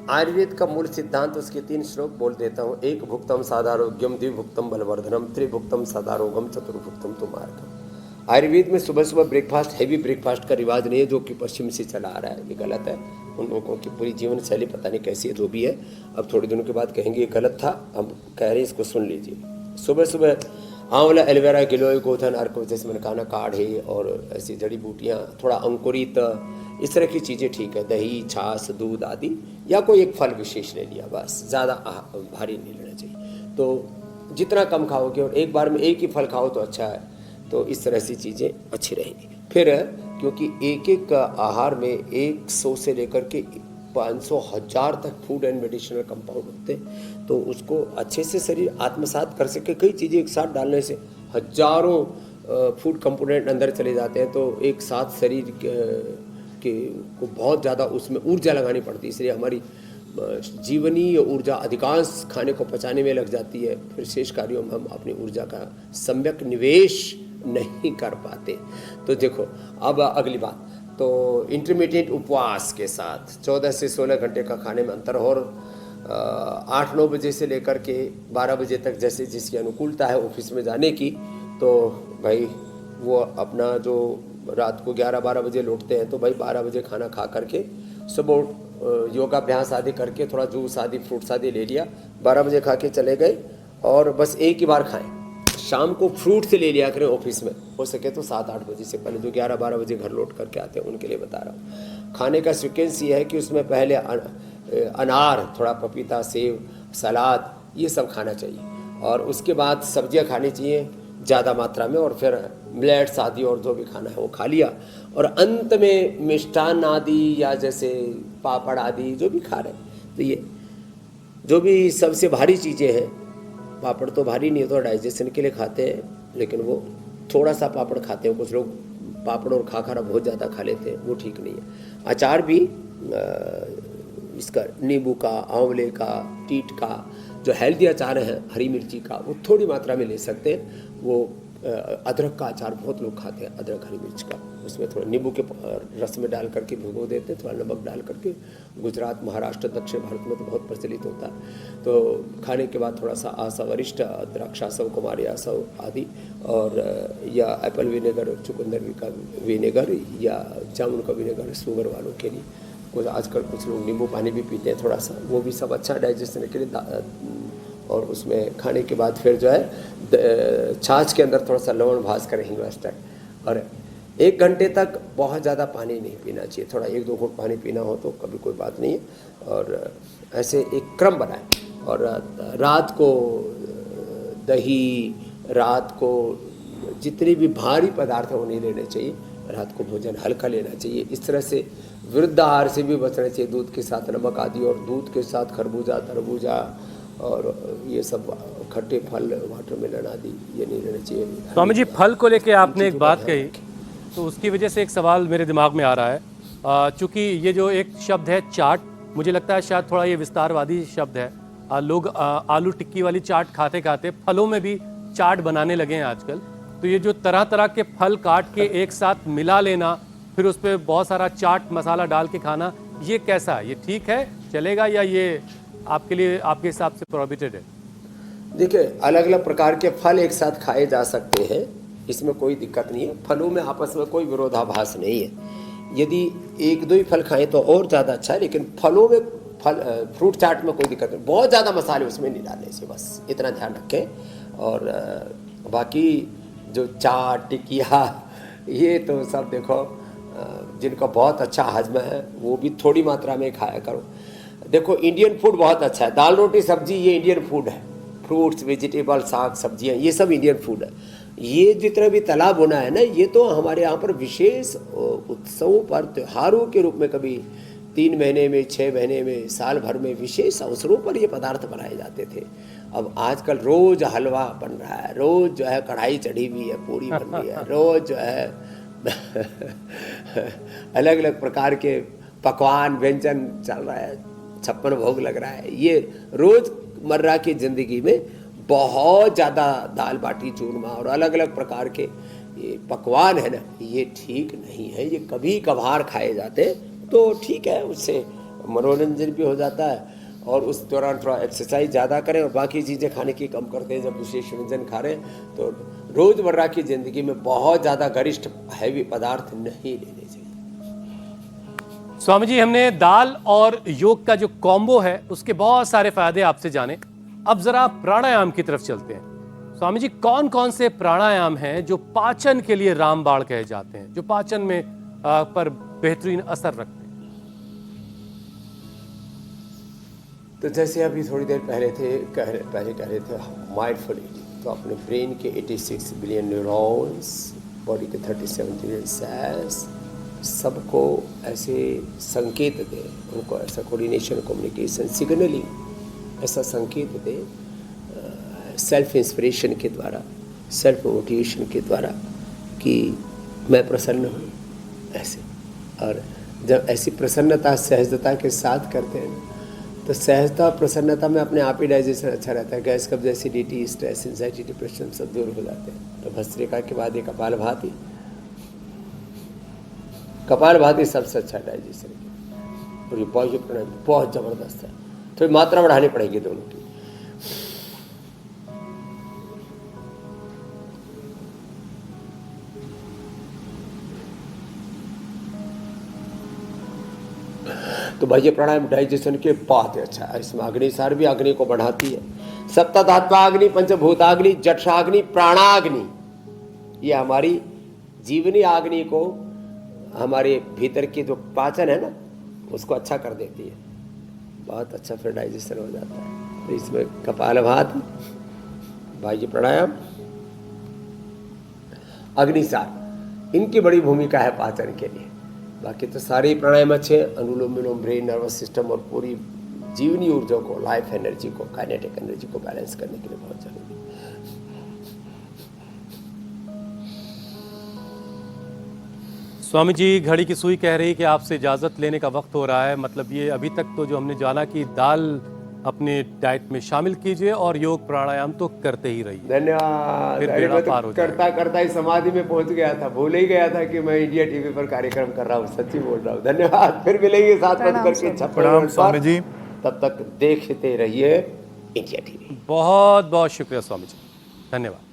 आयुर्वेद का मूल सिद्धांत, उसके 3 श्लोक बोल देता हूँ। एक भुक्तम साधारोग्यम, द्विभुक्तम बलवर्धनम, त्रिभुक्तम सदारोगम, चतुर्भुक्तम तुमार्गम। आयुर्वेद में सुबह सुबह ब्रेकफास्ट, हैवी ब्रेकफास्ट का रिवाज नहीं है, जो कि पश्चिम से चला आ रहा है। ये गलत है। उन लोगों की पूरी जीवन शैली पता नहीं कैसी है, जो भी है। अब थोड़े दिनों के बाद कहेंगे ये गलत था, हम कह रहे हैं इसको सुन लीजिए। सुबह सुबह आंवला, एलोवेरा, गिलोय, गोधन, अर्क, जैसे मनकाना, काढ़े और ऐसी जड़ी बूटियाँ, थोड़ा अंकुरित, इस तरह की चीज़ें ठीक है। दही, छाछ, दूध आदि, या कोई एक फल विशेष ले लिया, बस। ज़्यादा भारी नहीं लेना चाहिए। तो जितना कम खाओगे और एक बार में एक ही फल खाओ तो अच्छा है। तो इस तरह से चीज़ें अच्छी रहेंगी। फिर क्योंकि एक एक आहार में 100 से लेकर के 500,000 तक फूड एंड मेडिसिनल कंपाउंड होते हैं, तो उसको अच्छे से शरीर आत्मसात कर सके। कई चीज़ें एक साथ डालने से हजारों फूड कंपोनेंट अंदर चले जाते हैं, तो एक साथ शरीर के को बहुत ज़्यादा उसमें ऊर्जा लगानी पड़ती है। इसलिए हमारी जीवनीय ऊर्जा अधिकांश खाने को पचाने में लग जाती है। फिर शेष कार्यों में हम अपनी ऊर्जा का सम्यक निवेश नहीं कर पाते। तो देखो, अब अगली बात, तो इंटरमीडिएट उपवास के साथ 14 से 16 घंटे का खाने में अंतर, और 8-9 बजे से लेकर के 12 बजे तक जैसे जिसकी अनुकूलता है ऑफिस में जाने की, तो भाई वो अपना जो रात को 11-12 बजे लौटते हैं, तो भाई 12 बजे खाना खा करके सुबह योगाभ्यास आदि करके थोड़ा जूस आदि, फ्रूट्स आदि ले लिया, 12 बजे खा के चले गए, और बस एक ही बार खाएं। शाम को फ्रूट से ले लिया करें ऑफिस में, हो सके तो 7-8 बजे से पहले, जो 11-12 बजे घर लौट करके आते हैं उनके लिए बता रहा हूँ। खाने का सीक्वेंस ये है कि उसमें पहले अनार, थोड़ा पपीता, सेब, सलाद, ये सब खाना चाहिए, और उसके बाद सब्जियां खानी चाहिए ज़्यादा मात्रा में, और फिर मिलेट्स आदि और जो भी खाना है वो खा लिया, और अंत में मिष्टान आदि या जैसे पापड़ आदि जो भी खा रहे हैं। तो ये जो भी सबसे भारी चीज़ें हैं, पापड़ तो भारी नहीं है, तो डाइजेशन के लिए खाते हैं, लेकिन वो थोड़ा सा पापड़ खाते हैं। कुछ लोग पापड़ और खाखरा बहुत ज़्यादा खा लेते हैं, वो ठीक नहीं है। अचार भी इसका नींबू का, आंवले का, टीट का, जो हेल्दी अचार है, हरी मिर्ची का, वो थोड़ी मात्रा में ले सकते हैं। वो अदरक का अचार बहुत लोग खाते हैं, अदरक हरी मिर्च का, उसमें थोड़ा नींबू के रस में डाल करके भिगो देते हैं, थोड़ा नमक डाल करके। गुजरात, महाराष्ट्र, दक्षिण भारत में तो बहुत प्रचलित होता है। तो खाने के बाद थोड़ा सा आसा वरिष्ठ, द्राक्षासव, कुमारी आसव आदि, और या एप्पल विनेगर, चुकंदर का विनेगर या जामुन का विनेगर शुगर वालों के लिए। कुछ आजकल कुछ लोग नींबू पानी भी पीते हैं थोड़ा सा, वो भी सब अच्छा डाइजेशन के लिए। और उसमें खाने के बाद फिर जो है छाछ के अंदर थोड़ा सा लवण भाज कर हिंग एक्सट्रैक्ट, और 1 घंटे तक बहुत ज़्यादा पानी नहीं पीना चाहिए। थोड़ा 1-2 घूंट पानी पीना हो तो कभी कोई बात नहीं है, और ऐसे एक क्रम बनाएं। और रात को दही, रात को जितने भी भारी पदार्थ हैं वो नहीं लेने चाहिए, रात को भोजन हल्का लेना चाहिए। इस तरह से विरुद्ध आहार से भी बचना चाहिए, दूध के साथ नमक आदि, और दूध के साथ खरबूजा, तरबूजा और ये सब खट्टे फल, वाटरमेलन आदि, ये नहीं लेना चाहिए। स्वामी जी, फल को लेके आपने एक बात कही, तो उसकी वजह से एक सवाल मेरे दिमाग में आ रहा है। चूँकि ये जो एक शब्द है चाट, मुझे लगता है शायद थोड़ा ये विस्तारवादी शब्द है। लोग आलू टिक्की वाली चाट खाते खाते फलों में भी चाट बनाने लगे हैं आजकल। तो ये जो तरह तरह के फल काट के एक साथ मिला लेना, फिर उस पर बहुत सारा चाट मसाला डाल के खाना, ये कैसा है? ये ठीक है, चलेगा, या ये आपके लिए, आपके हिसाब से प्रोहिबिटेड है? देखिए, अलग अलग प्रकार के फल एक साथ खाए जा सकते हैं, इसमें कोई दिक्कत नहीं है। फलों में आपस में कोई विरोधाभास नहीं है। यदि 1-2 ही फल खाएं तो और ज़्यादा अच्छा है, लेकिन फलों में फ्रूट चाट में कोई दिक्कत नहीं। बहुत ज़्यादा मसाले उसमें नहीं डालने से, बस इतना ध्यान रखें। और बाकी जो चाट, टिकिया, ये तो सब देखो, जिनका बहुत अच्छा हजम है वो भी थोड़ी मात्रा में खाया करो। देखो, इंडियन फूड बहुत अच्छा है, दाल रोटी सब्जी ये इंडियन फूड है। फ्रूट्स, वेजिटेबल, साग सब्जियाँ, ये सब इंडियन फूड है। ये जितना भी तालाब होना है ना, ये तो हमारे यहाँ पर विशेष उत्सवों पर, त्योहारों के रूप में, कभी 3 महीने में, 6 महीने में, साल भर में विशेष अवसरों पर ये पदार्थ बनाए जाते थे। अब आजकल रोज हलवा बन रहा है, रोज जो है कढ़ाई चढ़ी हुई है, पूरी बन रही है, रोज जो है अलग अलग प्रकार के पकवान, व्यंजन चल रहा है, 56 भोग लग रहा है। ये रोजमर्रा की जिंदगी में बहुत ज़्यादा दाल बाटी चूरमा और अलग अलग प्रकार के ये पकवान है ना, ये ठीक नहीं है। ये कभी कभार खाए जाते तो ठीक है, उससे मनोरंजन भी हो जाता है और उस दौरान थोड़ा एक्सरसाइज ज़्यादा करें और बाकी चीज़ें खाने की कम करते हैं। जब विशेष व्यंजन खा रहे हैं तो रोज़मर्रा की ज़िंदगी में बहुत ज़्यादा गरिष्ठ हैवी पदार्थ नहीं लेने चाहिए। स्वामी जी, हमने दाल और योग का जो कॉम्बो है उसके बहुत सारे फायदे आपसे जाने। अब जरा प्राणायाम की तरफ चलते हैं। स्वामी जी, कौन कौन से प्राणायाम हैं जो पाचन के लिए रामबाण कहे जाते हैं, जो पाचन में पर बेहतरीन असर रखते हैं? तो जैसे अभी थोड़ी देर पहले कह रहे थे माइंडफुल ईटिंग, तो अपने ब्रेन के 86 बिलियन न्यूरॉन्स, बॉडी के 37 बिलियन सेल्स, सबको ऐसे संकेत दे, उनको ऐसा कोऑर्डिनेशन, कम्युनिकेशन, सिग्नलिंग ऐसा संकेत दे सेल्फ इंस्पिरेशन के द्वारा, सेल्फ मोटिवेशन के द्वारा कि मैं प्रसन्न हूँ ऐसे। और जब ऐसी प्रसन्नता सहजता के साथ करते हैं तो सहजता प्रसन्नता में अपने आप ही डाइजेशन अच्छा रहता है। गैस, कब्ज, एसिडिटी, स्ट्रेस, एंजाइटी, डिप्रेशन सब दूर हो जाते हैं। तो भस्त्रिका के बाद ये कपालभाति सबसे अच्छा डाइजेशन है। और ये वायु प्राणायाम बहुत ज़बरदस्त है। थोड़ी मात्रा बढ़ानी पड़ेगी दोनों की। तो भाई प्राणायाम डाइजेशन के बाद अच्छा है। इसमें अग्निसार भी अग्नि को बढ़ाती है। सप्तधात्वाग्नि, पंचभूताग्नि, जठराग्नि, प्राणाग्नि, ये हमारी जीवनी अग्नि को, हमारे भीतर की जो पाचन है ना, उसको अच्छा कर देती है। बहुत अच्छा फिर डाइजेशन हो जाता है। तो इसमें कपालभाति, वायु प्राणायाम, अग्निसार, इनकी बड़ी भूमिका है पाचन के लिए। बाकी तो सारे प्राणायाम अच्छे हैं। अनुलोम विलोम ब्रेन नर्वस सिस्टम और पूरी जीवनी ऊर्जा को, लाइफ एनर्जी को, काइनेटिक एनर्जी को बैलेंस करने के लिए बहुत जरूरी है। स्वामी जी, घड़ी की सुई कह रही कि आपसे इजाज़त लेने का वक्त हो रहा है। मतलब ये अभी तक तो जो हमने जाना कि दाल अपने डाइट में शामिल कीजिए और योग प्राणायाम तो करते ही रहिए। धन्यवाद। फिर अरे बेड़ा मैं तो पार हो करता करता ही समाधि में पहुंच गया था, भूल ही गया था कि मैं इंडिया टीवी पर कार्यक्रम कर रहा हूँ। सच्ची बोल रहा हूँ। धन्यवाद। फिर मिलेंगे 7 बज करके 56 प्रणाम मिनट स्वामी पर। जी। तब तक देखते रहिए इंडिया टीवी। बहुत बहुत शुक्रिया स्वामी जी, धन्यवाद।